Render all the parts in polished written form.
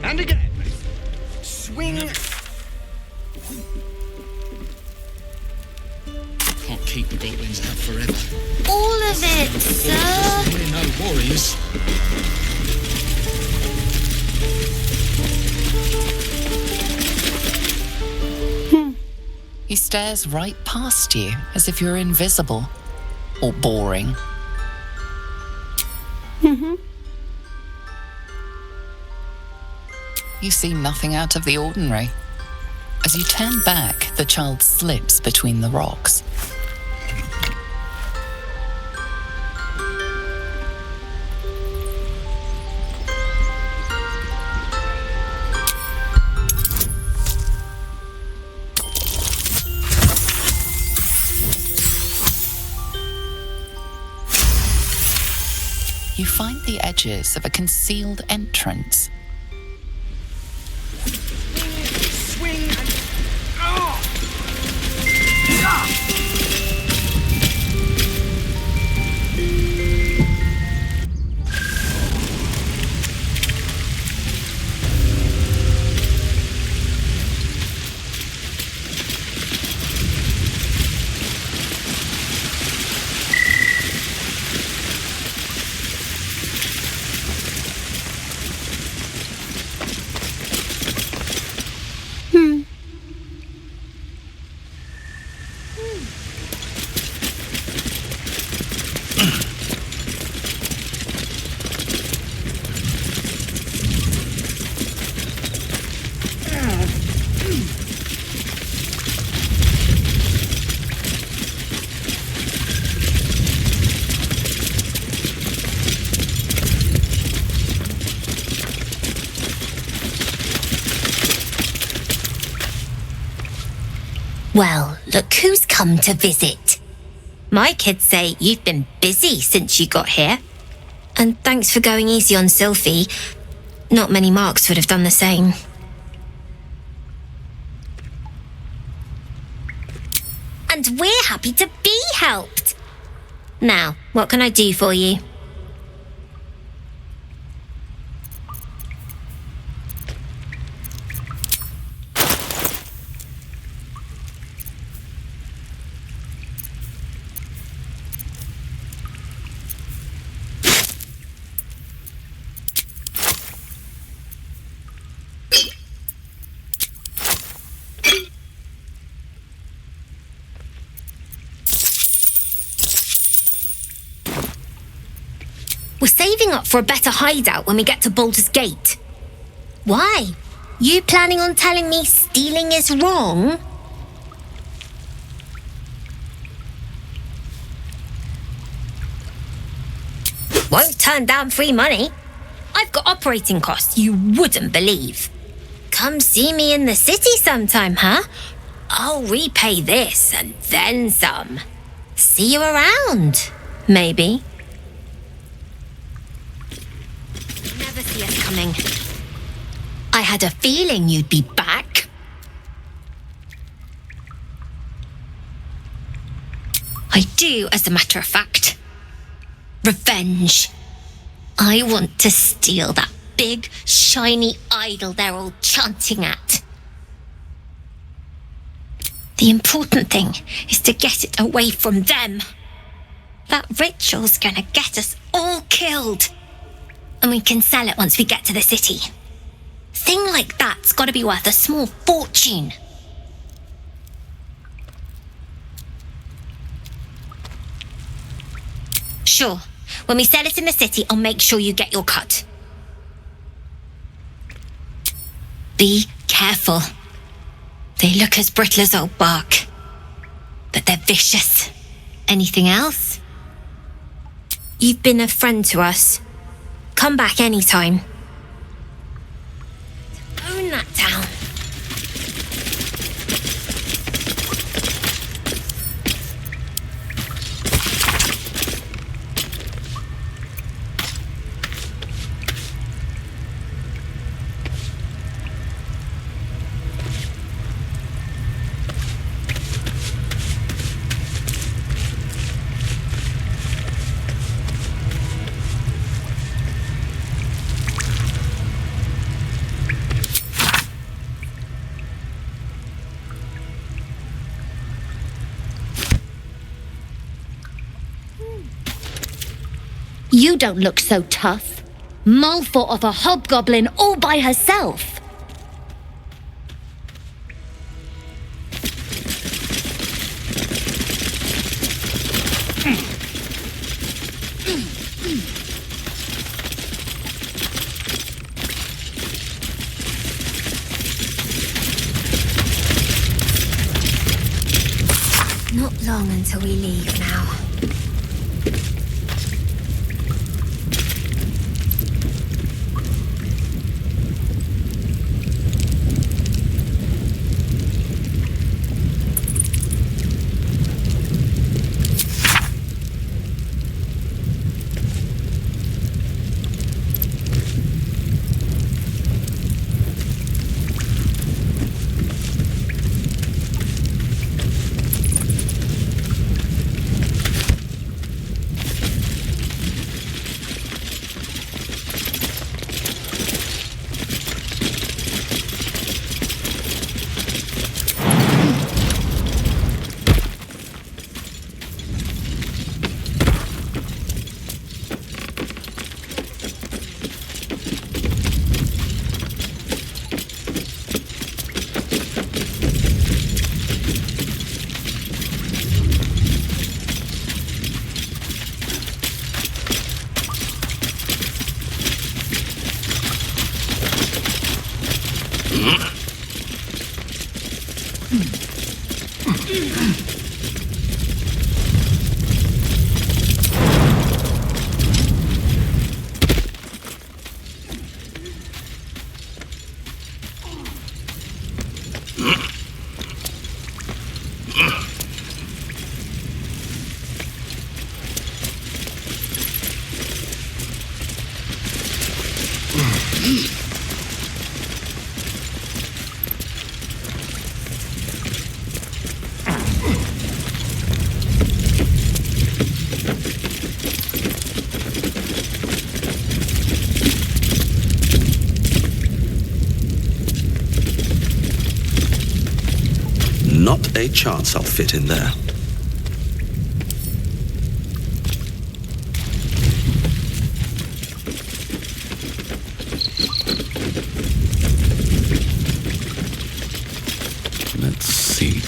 And again. Swing. Can't keep the goblins out forever. All of it, sir. We're no warriors. He stares right past you as if you're invisible or boring. You see nothing out of the ordinary. As you turn back, the child slips between the rocks. You find the edges of a concealed entrance. Swing and... Oh! Well, look who's come to visit. My kids say you've been busy since you got here. And thanks for going easy on Sylphie. Not many Marks would have done the same. And we're happy to be helped. Now, what can I do for you? We're saving up for a better hideout when we get to Baldur's Gate. Why? You planning on telling me stealing is wrong? Won't turn down free money. I've got operating costs you wouldn't believe. Come see me in the city sometime, huh? I'll repay this and then some. See you around, maybe. Never see us coming. I had a feeling you'd be back. I do, as a matter of fact. Revenge. I want to steal that big, shiny idol they're all chanting at. The important thing is to get it away from them. That ritual's gonna get us all killed. And we can sell it once we get to the city. Thing like that's gotta be worth a small fortune. Sure, when we sell it in the city, I'll make sure you get your cut. Be careful. They look as brittle as old bark, but they're vicious. Anything else? You've been a friend to us. Come back anytime. Own that town. You don't look so tough. Mull fought off a hobgoblin all by herself. Not long until we leave now. Not a chance I'll fit in there. Let's see.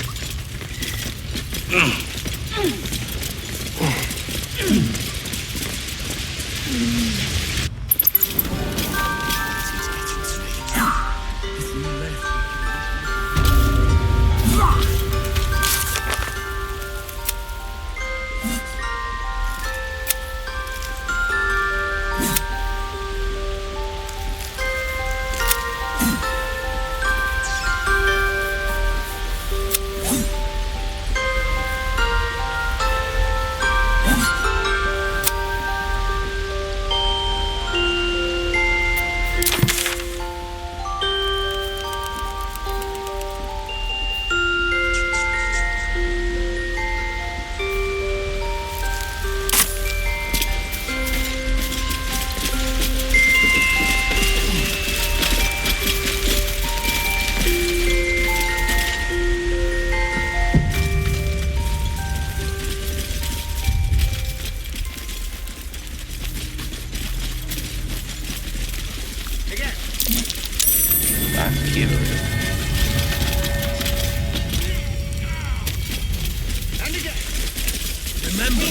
Remember,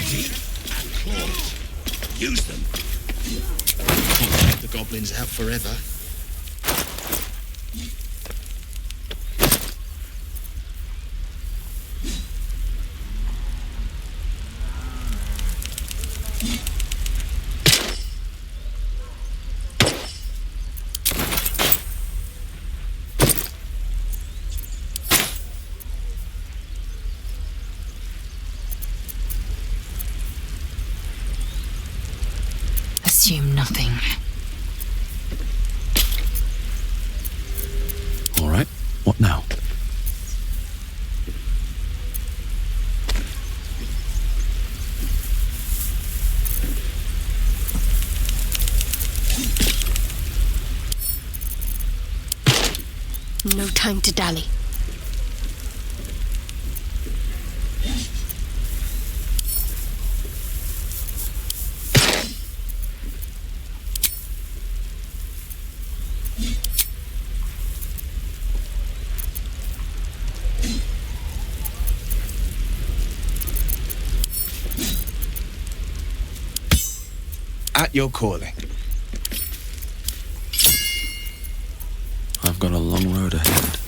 teeth and claws. Use them. Can't keep the goblins out forever. Assume nothing. All right, what now? No time to dally. your calling. I've got a long road ahead.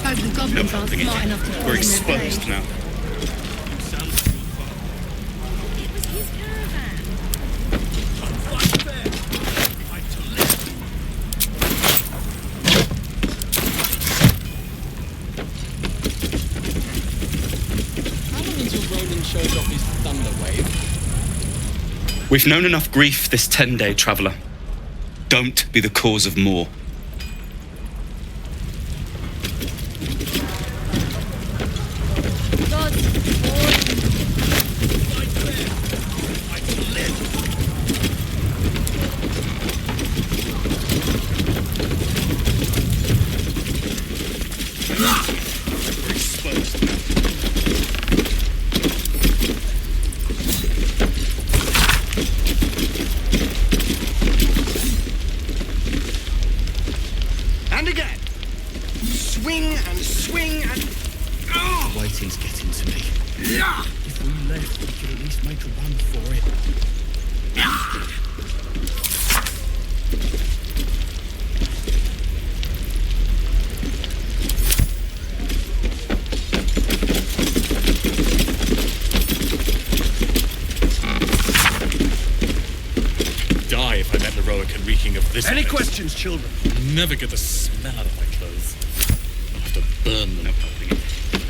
Hope the goblins aren't smart enough to We're exposed now. How long until Roland shows off his thunder wave? We've known enough grief this 10-day traveller. Don't be the cause of more. And again. Swing and swing and... Oh! Waiting's getting to me. Yeah! If we left, we could at least make a run for it. Die if I met heroic and reeking of this. Any place. questions, children? Never get the smell out of my clothes. I'll have to burn them.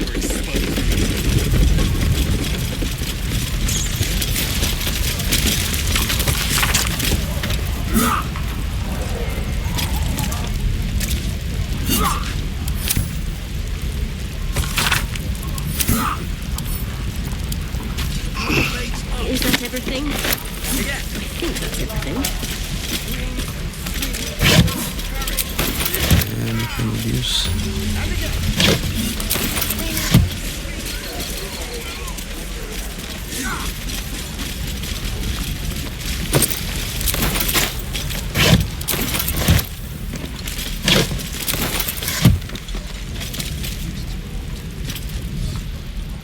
We're exposed. Is that everything? I think that's everything. Anything of use?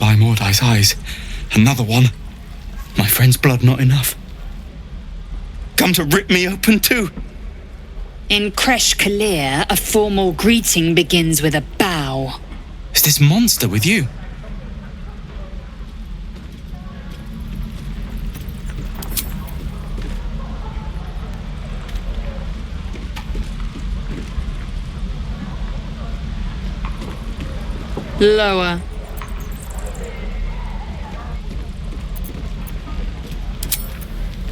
By Mordai's eyes, another one. My friend's blood not enough. Come to rip me open too. In Kresh Kalir, a formal greeting begins with a bow. Is this monster with you? Lower.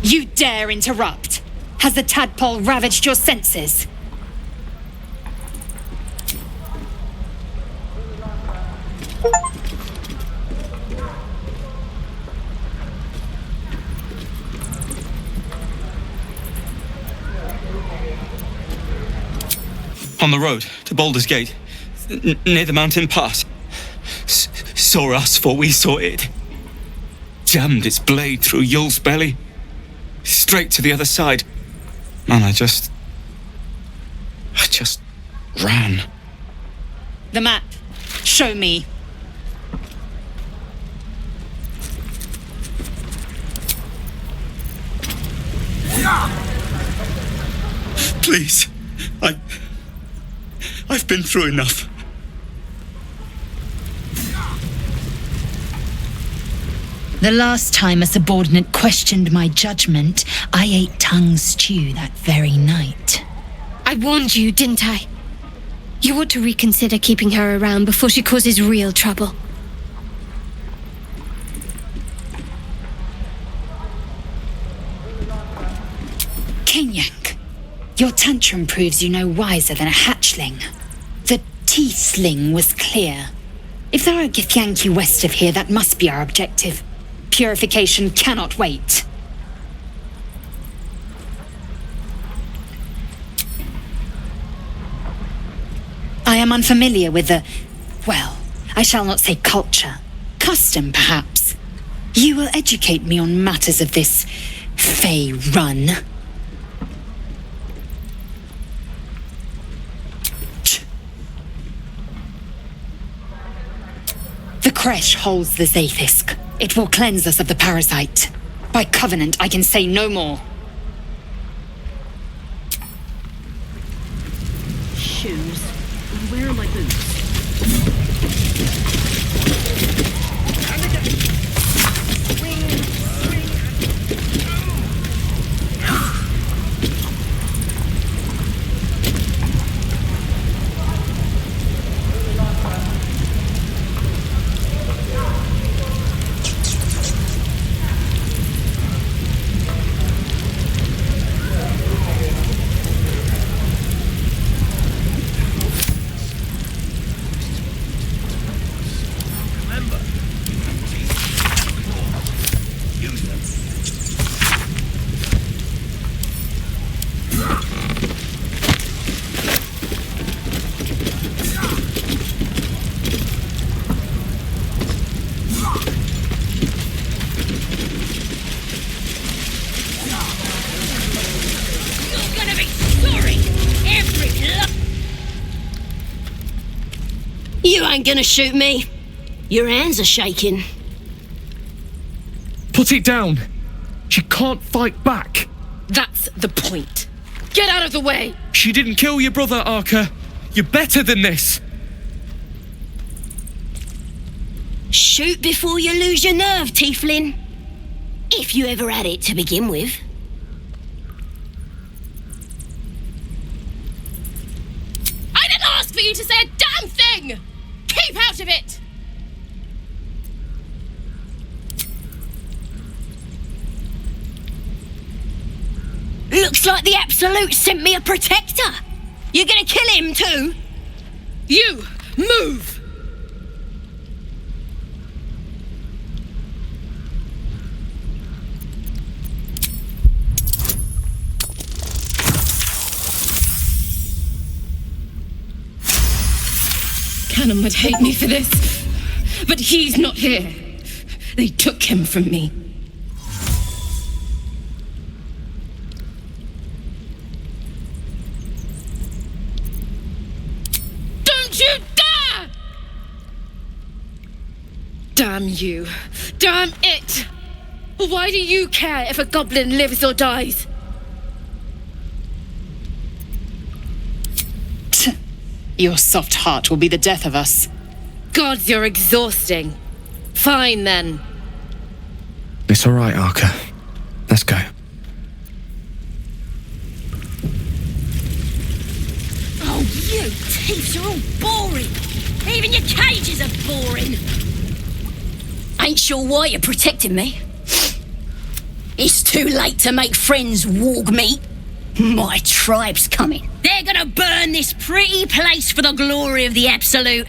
You dare interrupt? Has the tadpole ravaged your senses? On the road to Baldur's Gate, near the mountain pass. Saw us, for we saw it. Jammed its blade through Yul's belly, straight to the other side. And I just ran. The map. Show me. Please, I've been through enough. The last time a subordinate questioned my judgment, I ate tongue stew that very night. I warned you, didn't I? You ought to reconsider keeping her around before she causes real trouble. Kenyak, your tantrum proves you no wiser than a hatchling. The Tiefling was clear. If there are Githyanki west of here, that must be our objective. Purification cannot wait. I am unfamiliar with the... well, I shall not say culture. Custom, perhaps. You will educate me on matters of this Fey run. The creche holds the Zaithisk. It will cleanse us of the parasite. By covenant, I can say no more. Shoes. Where are my boots? You ain't gonna shoot me. Your hands are shaking. Put it down. She can't fight back. That's the point. Get out of the way. She didn't kill your brother, Arca. You're better than this. Shoot before you lose your nerve, Tiefling. If you ever had it to begin with. I didn't ask for you to say a damn thing! Keep out of it! Looks like the Absolute sent me a protector. You're gonna kill him too? You, move! Cannon would hate me for this, but he's not here. They took him from me. Don't you dare! Damn you. Damn it! Why do you care if a goblin lives or dies? Your soft heart will be the death of us. Gods, you're exhausting. Fine, then. It's all right, Arca. Let's go. Oh, you thieves are all boring. Even your cages are boring. Ain't sure why you're protecting me. It's too late to make friends, warg meat. My tribe's coming. They're gonna burn this pretty place for the glory of the Absolute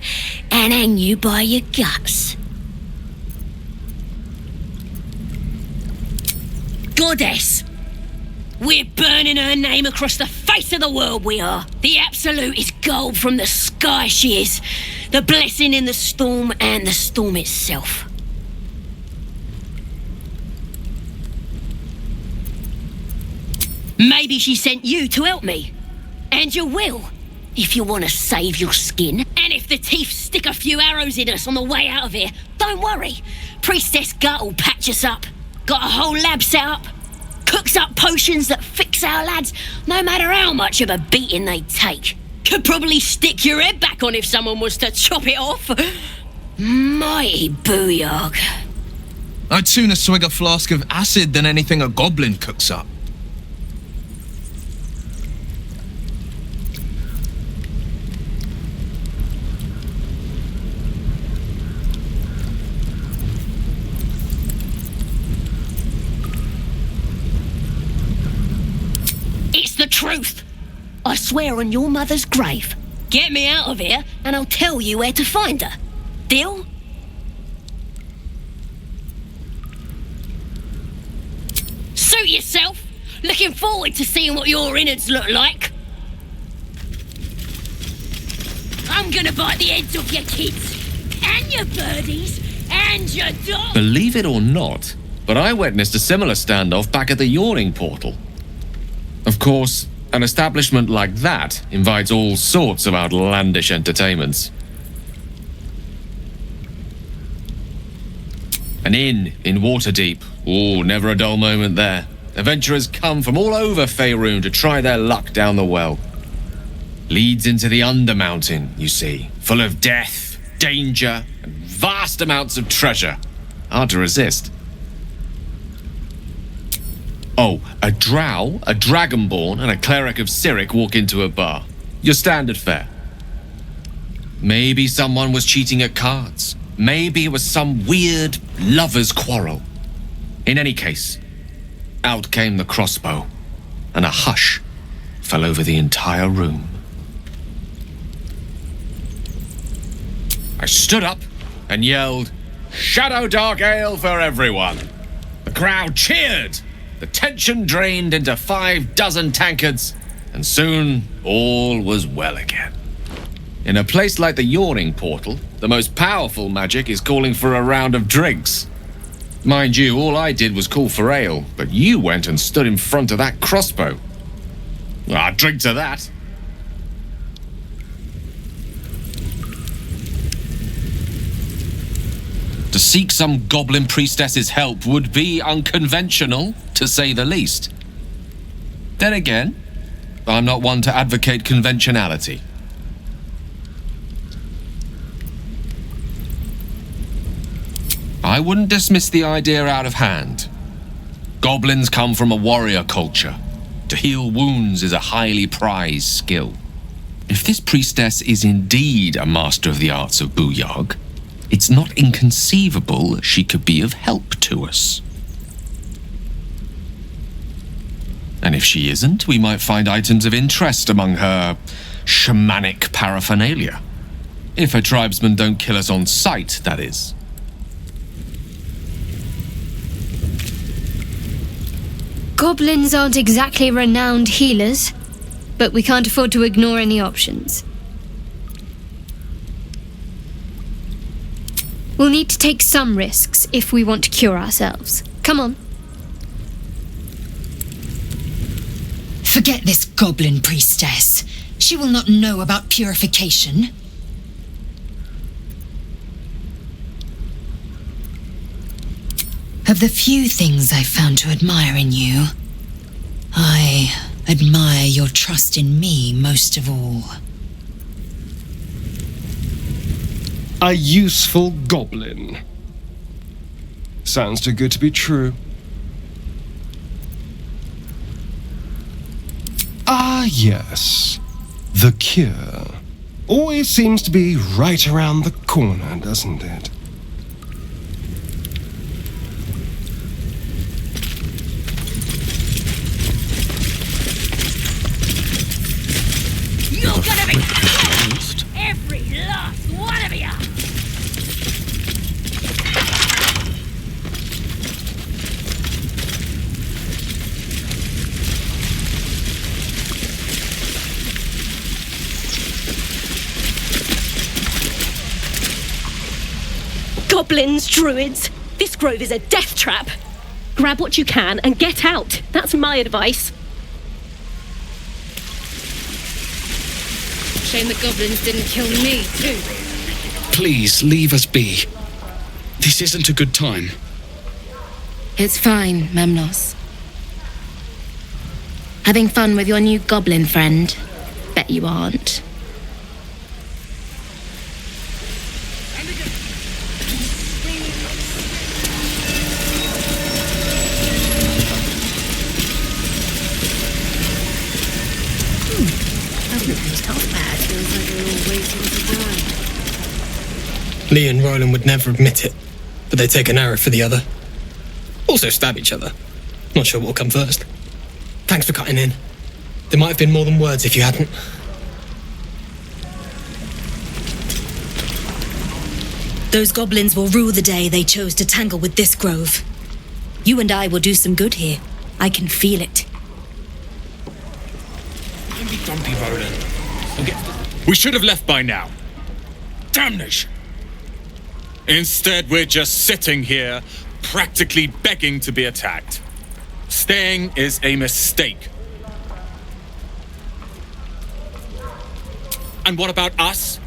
and hang you by your guts. Goddess, we're burning her name across the face of the world, we are. The Absolute is gold from the sky, she is. The blessing in the storm and the storm itself. Maybe she sent you to help me. And you will, if you want to save your skin. And if the teeth stick a few arrows in us on the way out of here, don't worry. Priestess Gut will patch us up. Got a whole lab set up. Cooks up potions that fix our lads, no matter how much of a beating they take. Could probably stick your head back on if someone was to chop it off. Mighty booyog. I'd sooner swig a flask of acid than anything a goblin cooks up. The truth. I swear on your mother's grave. Get me out of here, and I'll tell you where to find her. Deal? Suit yourself. Looking forward to seeing what your innards look like. I'm gonna bite the heads off your kids, and your birdies, and your dogs. Believe it or not, but I witnessed a similar standoff back at the yawning portal. Of course, an establishment like that invites all sorts of outlandish entertainments. An inn in Waterdeep. Oh, never a dull moment there. Adventurers come from all over Faerun to try their luck down the well. Leads into the Undermountain, you see, full of death, danger, and vast amounts of treasure. Hard to resist. Oh, a drow, a dragonborn, and a cleric of Cyric walk into a bar. Your standard fare. Maybe someone was cheating at cards. Maybe it was some weird lover's quarrel. In any case, out came the crossbow, and a hush fell over the entire room. I stood up and yelled, "Shadow Dark Ale for everyone!" The crowd cheered. The tension drained into 6 tankards, and soon all was well again. In a place like the Yawning Portal, the most powerful magic is calling for a round of drinks. Mind you, all I did was call for ale, but you went and stood in front of that crossbow. I'd drink to that. To seek some goblin priestess's help would be unconventional, to say the least. Then again, I'm not one to advocate conventionality. I wouldn't dismiss the idea out of hand. Goblins come from a warrior culture. To heal wounds is a highly prized skill. If this priestess is indeed a master of the arts of Booyog, it's not inconceivable she could be of help to us. And if she isn't, we might find items of interest among her shamanic paraphernalia. If her tribesmen don't kill us on sight, that is. Goblins aren't exactly renowned healers, but we can't afford to ignore any options. We'll need to take some risks if we want to cure ourselves. Come on. Forget this goblin priestess. She will not know about purification. Of the few things I've found to admire in you, I admire your trust in me most of all. A useful goblin. Sounds too good to be true. Ah, yes. The cure. Always seems to be right around the corner, doesn't it? You're gonna be killed! Every last one of you! Goblins, druids, this grove is a death trap. Grab what you can and get out. That's my advice. Shame the goblins didn't kill me, too. Please, leave us be. This isn't a good time. It's fine, Memnos. Having fun with your new goblin friend? Bet you aren't. Lee and Roland would never admit it, but they take an arrow for the other. Also stab each other. Not sure what will come first. Thanks for cutting in. There might have been more than words if you hadn't. Those goblins will rue the day they chose to tangle with this grove. You and I will do some good here. I can feel it. Don't be grumpy, Roland. We should have left by now. Damnation! Instead, we're just sitting here, practically begging to be attacked. Staying is a mistake. And what about us?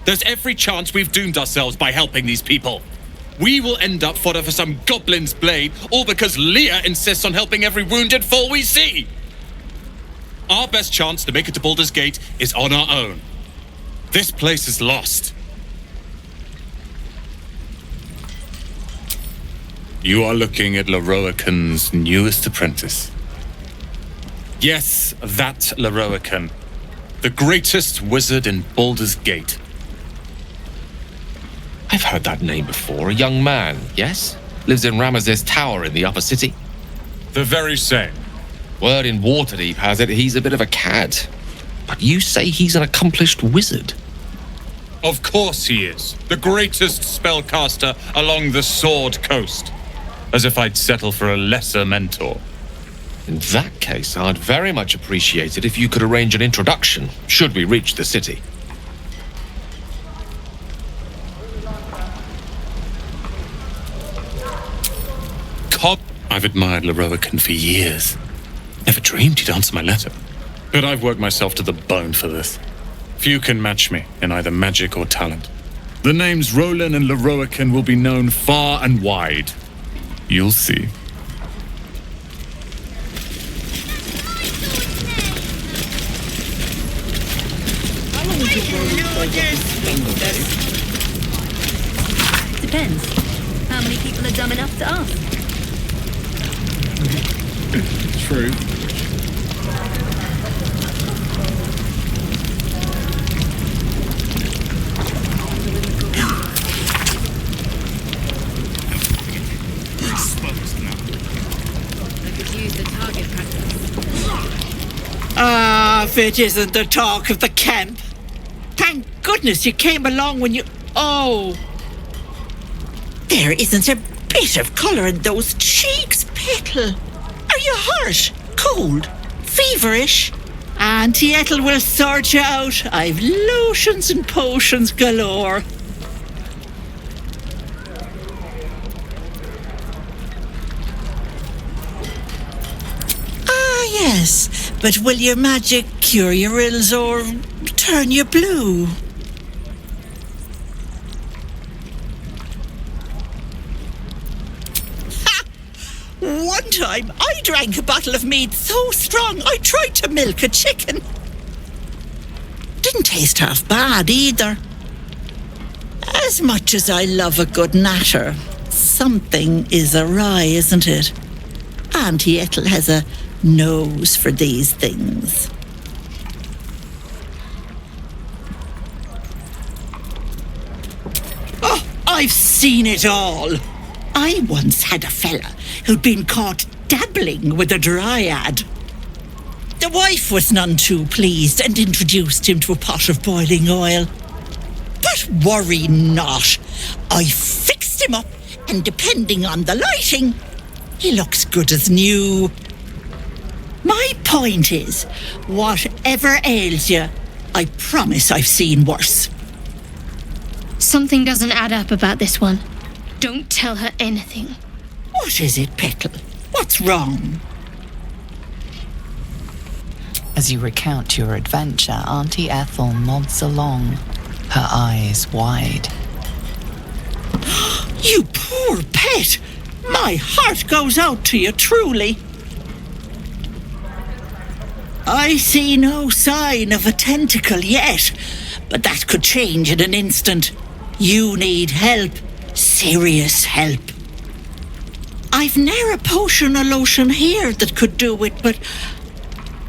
There's every chance we've doomed ourselves by helping these people. We will end up fodder for some goblin's blade, all because Leah insists on helping every wounded fool we see. Our best chance to make it to Baldur's Gate is on our own. This place is lost. You are looking at Lorroakan's newest apprentice. Yes, that Lorroakan. The greatest wizard in Baldur's Gate. I've heard that name before. A young man, yes? Lives in Ramaz's tower in the upper city. The very same. Word in Waterdeep has it he's a bit of a cad. But you say he's an accomplished wizard. Of course he is. The greatest spellcaster along the Sword Coast. As if I'd settle for a lesser mentor. In that case, I'd very much appreciate it if you could arrange an introduction, should we reach the city. I've admired Lorroakan for years. Never dreamed he'd answer my letter. But I've worked myself to the bone for this. Few can match me in either magic or talent. The names Roland and Lorroakan will be known far and wide. You'll see. Depends. How many people are dumb enough to ask? True. Ah, if it isn't the talk of the camp. Thank goodness you came along when you... Oh. There isn't a bit of colour in those cheeks, Petal. Are you hurt? Cold? Feverish? Auntie Ethel will sort you out. I've lotions and potions galore. Ah, yes. But will your magic cure your ills or turn you blue? One time, I drank a bottle of mead so strong I tried to milk a chicken. Didn't taste half bad either. As much as I love a good natter, something is awry, isn't it? Auntie Ethel has a nose for these things. Oh, I've seen it all. I once had a fella who'd been caught dabbling with a dryad. The wife was none too pleased and introduced him to a pot of boiling oil. But worry not. I fixed him up, and depending on the lighting, he looks good as new. My point is, whatever ails you, I promise I've seen worse. Something doesn't add up about this one. Don't tell her anything. What is it, Petal? What's wrong? As you recount your adventure, Auntie Ethel nods along, her eyes wide. You poor pet! My heart goes out to you, truly. I see no sign of a tentacle yet, but that could change in an instant. You need help. Serious help. I've ne'er a potion or lotion here that could do it, but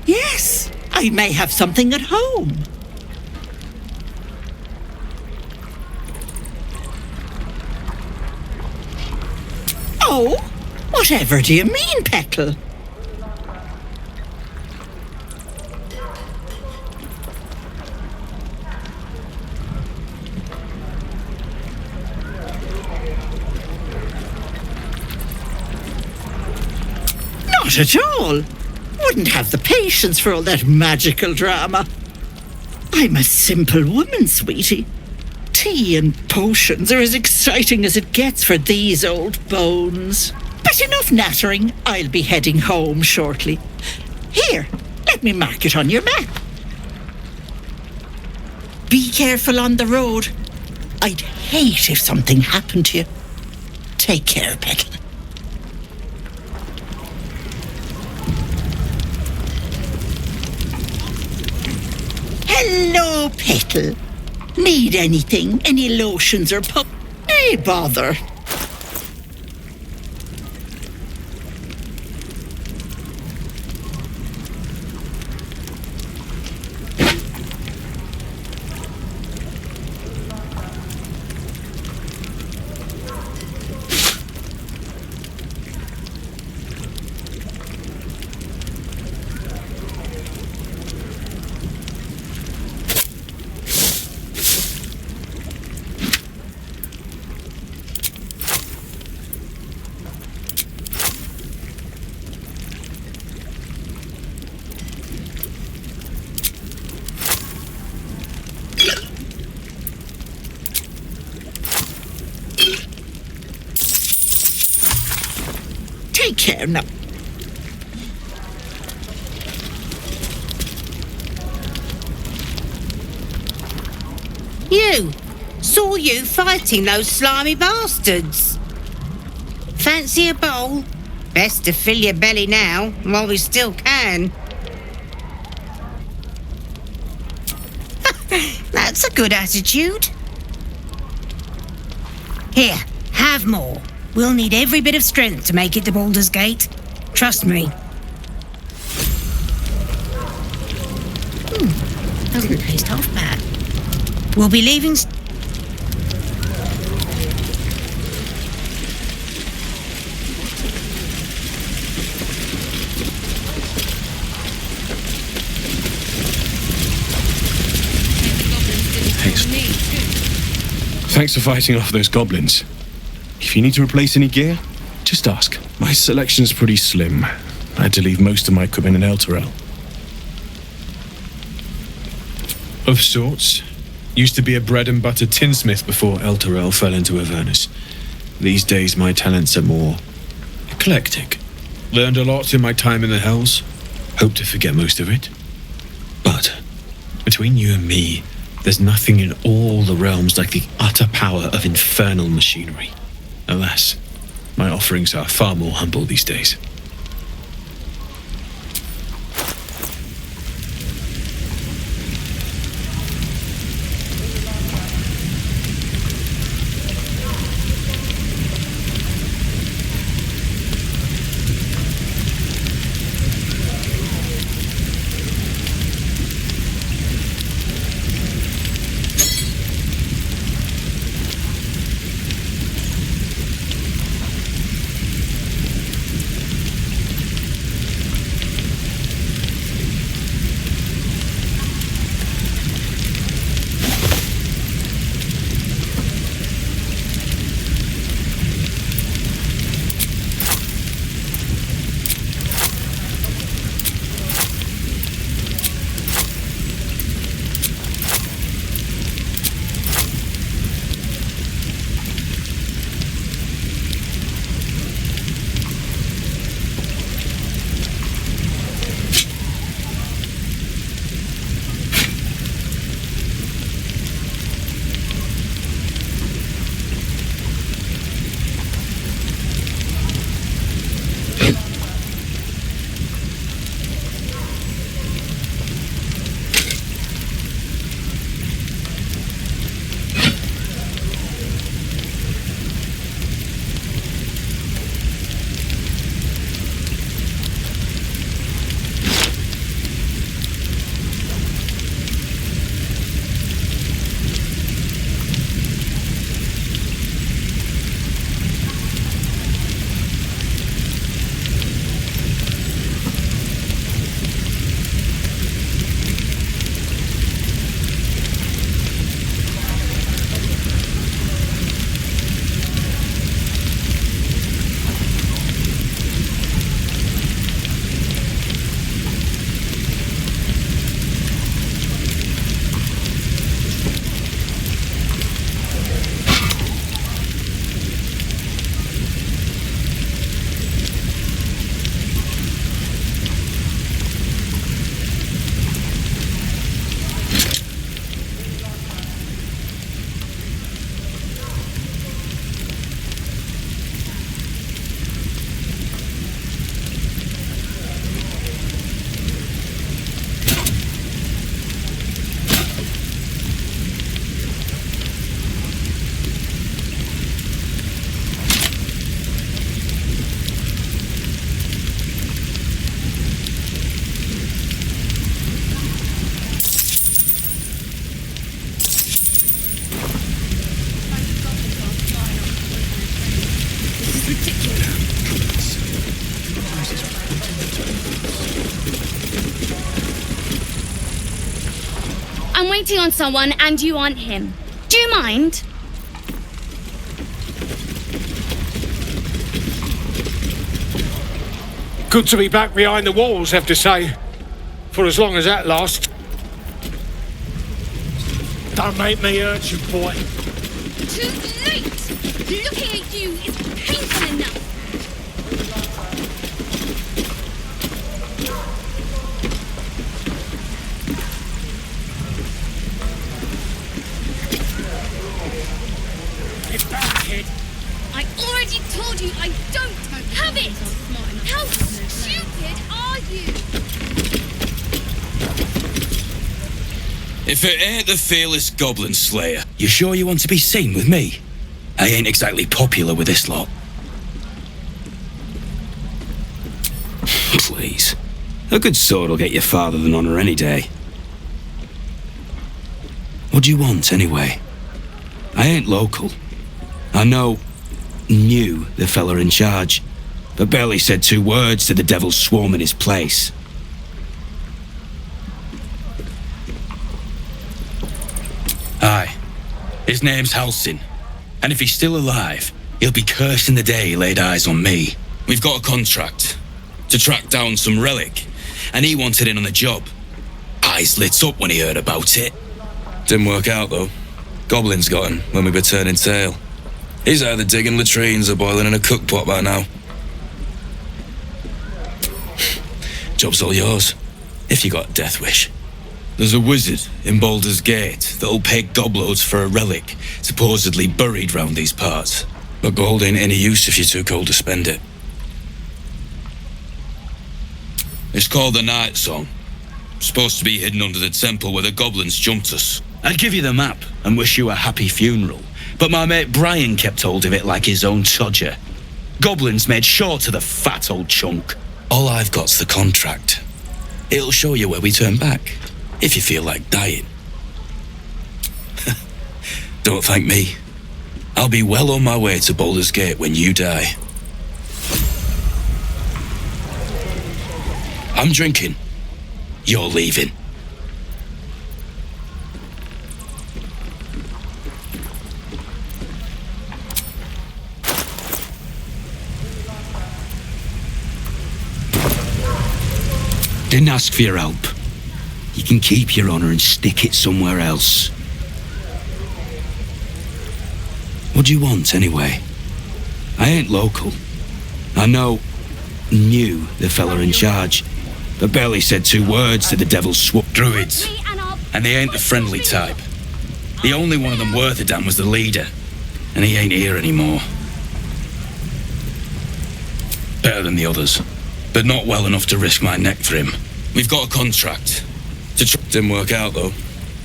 yes, I may have something at home. Oh, whatever do you mean, Petal? Not at all. Wouldn't have the patience for all that magical drama. I'm a simple woman, sweetie. Tea and potions are as exciting as it gets for these old bones. But enough nattering. I'll be heading home shortly. Here, let me mark it on your map. Be careful on the road. I'd hate if something happened to you. Take care, Petal. Hello, Petal. Need anything? Any lotions or Hey, bother. Take care now. You! Saw you fighting those slimy bastards. Fancy a bowl? Best to fill your belly now, while we still can. That's a good attitude. Here, have more. We'll need every bit of strength to make it to Baldur's Gate. Trust me. Doesn't taste half bad. We'll be leaving... Thanks for fighting off those goblins. If you need to replace any gear, just ask. My selection's pretty slim. I had to leave most of my equipment in Elturel. Of sorts. Used to be a bread and butter tinsmith before Elturel fell into Avernus. These days my talents are more eclectic. Learned a lot in my time in the Hells. Hope to forget most of it. But between you and me, there's nothing in all the realms like the utter power of infernal machinery. Alas, my offerings are far more humble these days. I'm waiting on someone and you aren't him. Do you mind? Good to be back behind the walls, have to say. For as long as that lasts. Don't make me hurt you, boy. Too late! Looking at you is painful enough. Get back, kid. I already told you I don't have it! How stupid are you? If it ain't the fearless goblin slayer, you sure you want to be seen with me? I ain't exactly popular with this lot. Please. A good sword will get you farther than honor any day. What do you want, anyway? I ain't local. I knew the fella in charge, but barely said 2 words to the devil's swarm in his place. Aye. His name's Halsin. And if he's still alive, he'll be cursing the day he laid eyes on me. We've got a contract to track down some relic, and he wanted in on the job. Eyes lit up when he heard about it. Didn't work out, though. Goblins got him when we were turning tail. He's either digging latrines or boiling in a cookpot by now. Job's all yours, if you got a death wish. There's a wizard in Baldur's Gate that'll pay gobloads for a relic supposedly buried round these parts. But gold ain't any use if you're too cold to spend it. It's called the Night Song. Supposed to be hidden under the temple where the goblins jumped us. I'd give you the map and wish you a happy funeral, but my mate Brian kept hold of it like his own todger. Goblins made short of the fat old chunk. All I've got's the contract. It'll show you where we turn back, if you feel like dying. Don't thank me. I'll be well on my way to Baldur's Gate when you die. I'm drinking. You're leaving. Didn't ask for your help. You can keep your honor and stick it somewhere else. What do you want, anyway? I ain't local. I knew the fella in charge, but barely said 2 words to the devil's druids. And they ain't the friendly type. The only one of them worth a damn was the leader, and he ain't here anymore. Better than the others, but not well enough to risk my neck for him. We've got a contract. Didn't work out, though.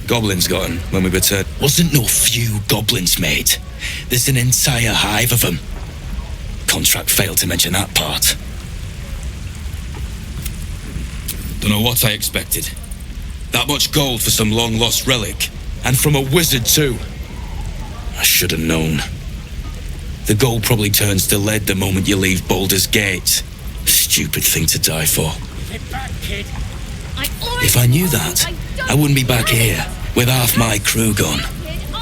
Goblins got him when we returned. Wasn't no few goblins, mate. There's an entire hive of them. Contract failed to mention that part. Don't know what I expected. That much gold for some long-lost relic, and from a wizard, too. I should have known. The gold probably turns to lead the moment you leave Baldur's Gate. Stupid thing to die for. Get back, kid. If I knew that, I wouldn't be back here with half my crew gone.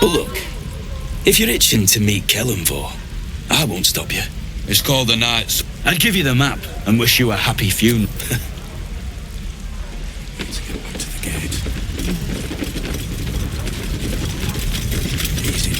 But look, if you're itching to meet Kellenvor, I won't stop you. It's called the Nights. I'd give you the map and wish you a happy funeral. Let's get back to the gate. Easy.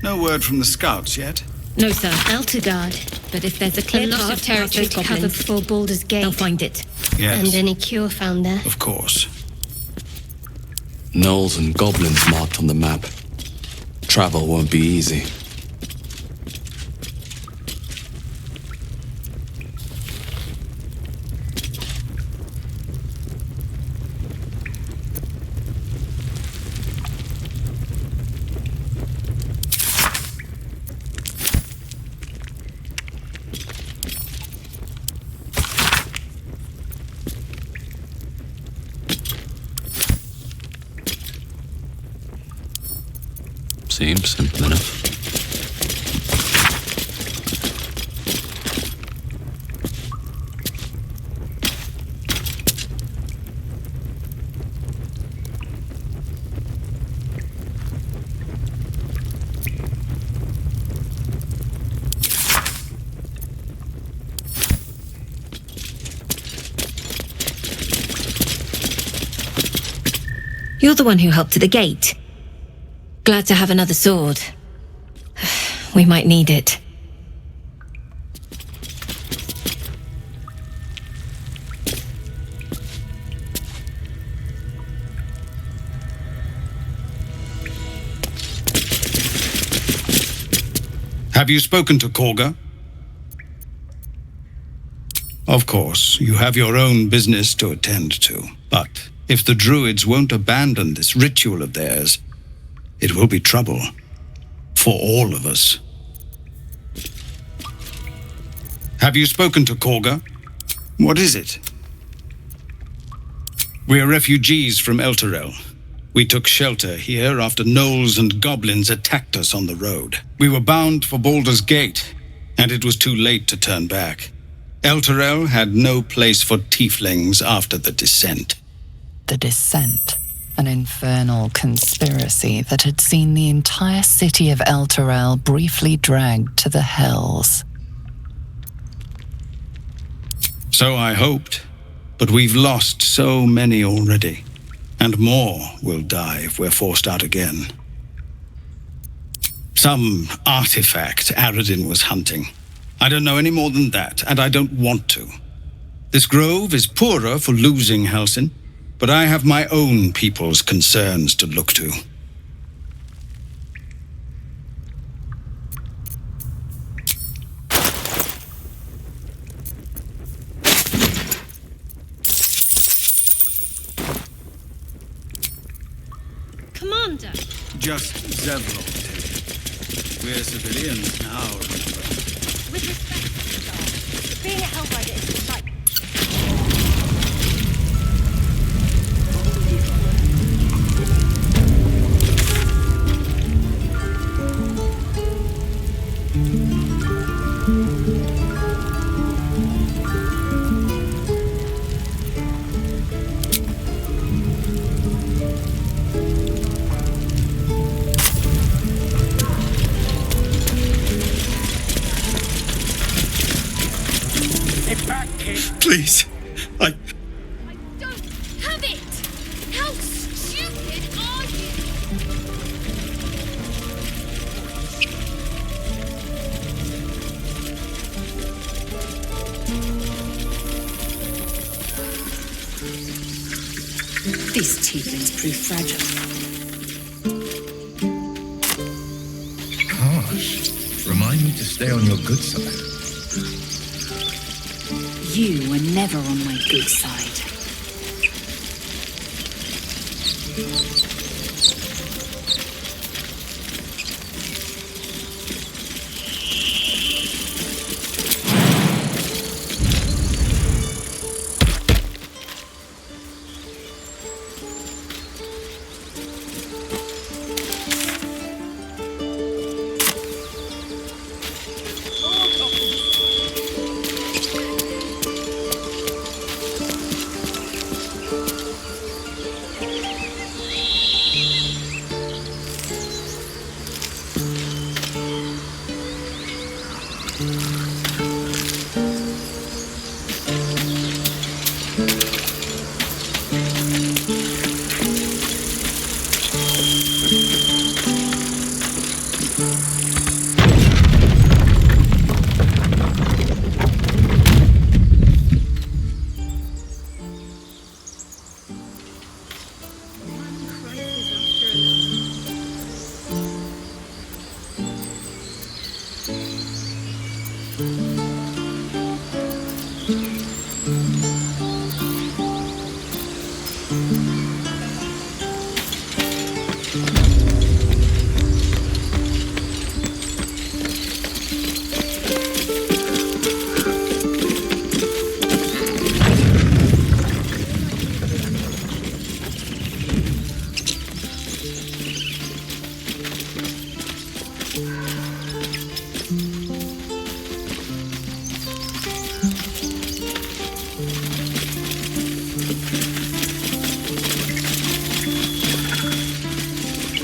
No word from the scouts yet? No, sir. Eltergard. But if there's a clear lot path of territory to cover goblins. before Baldur's Gate, they'll find it. Yes. And any cure found there. Of course. Gnolls and goblins marked on the map. Travel won't be easy. Seems simple enough. You're the one who helped at the gate. Glad to have another sword. We might need it. Have you spoken to Korga? Of course, you have your own business to attend to. But if the druids won't abandon this ritual of theirs, it will be trouble for all of us. Have you spoken to Korga? What is it? We are refugees from Elturel. We took shelter here after gnolls and goblins attacked us on the road. We were bound for Baldur's Gate, and it was too late to turn back. Elturel had no place for tieflings after the descent. The Descent, an infernal conspiracy that had seen the entire city of Elturel briefly dragged to the hells. So I hoped, but we've lost so many already, and more will die if we're forced out again. Some artifact Aradin was hunting. I don't know any more than that, and I don't want to. This grove is poorer for losing Halsin, but I have my own people's concerns to look to. Commander! Just several. We're civilians now, remember? With respect, being a Hellrider is like... Please, I don't have it! How stupid are you? These tieflings prove fragile. Harsh. Remind me to stay on your good side. You were never on my good side.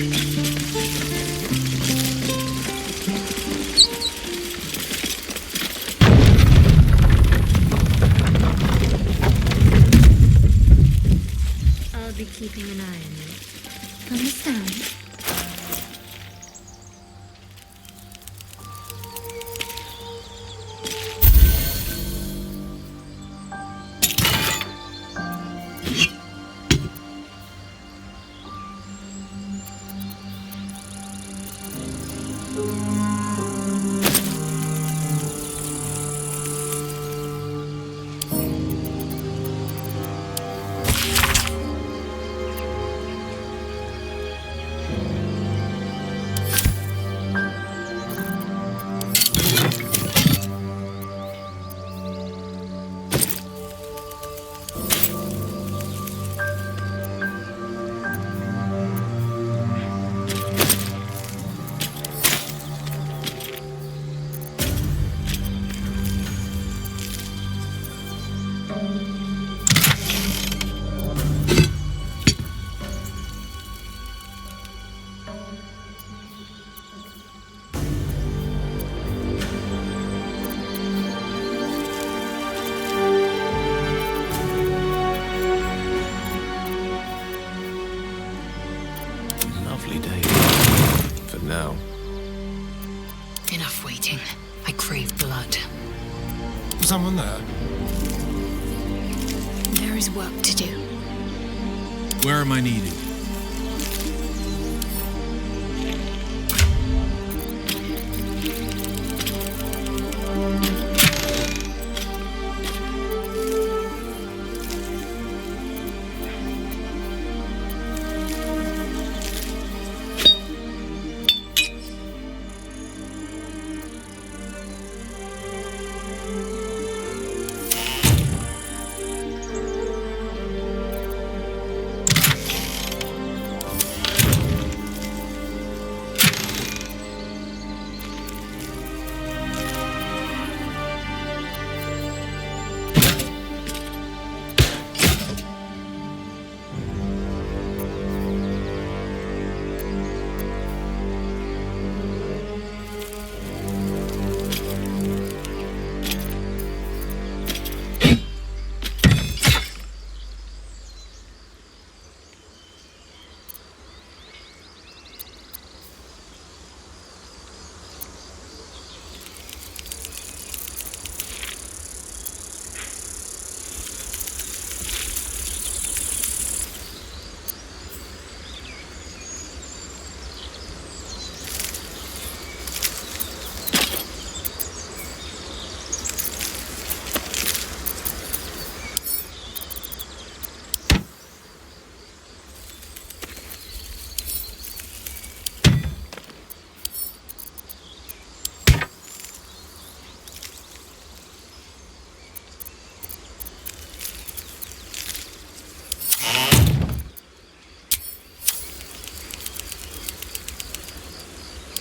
I'll be keeping an eye on you. Understand? Lovely day. For now. Enough waiting. I crave blood. Someone there? There is work to do. Where am I needed?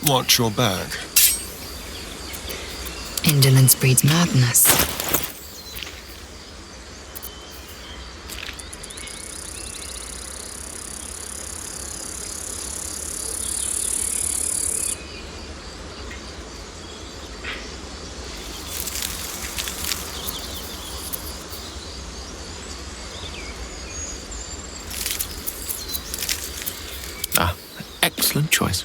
Watch your back. Indolence breeds madness. Ah, excellent choice.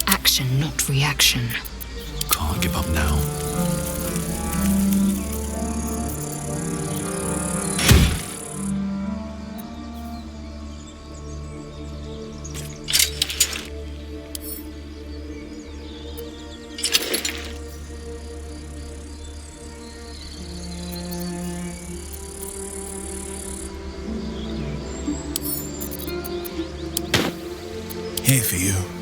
Action, not reaction. Can't give up now. you.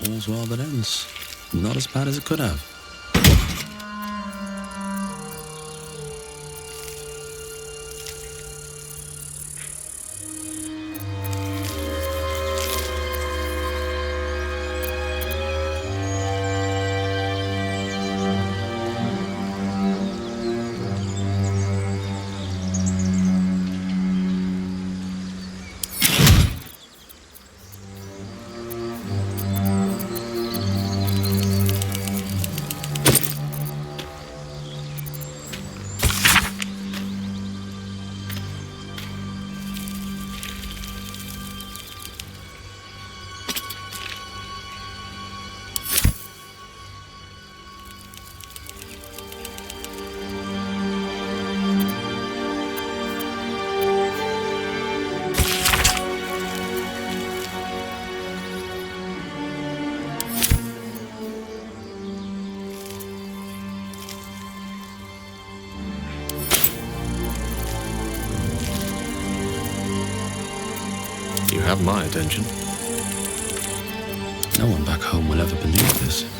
All's well that ends. Not as bad as it could have. You have my attention. No one back home will ever believe this.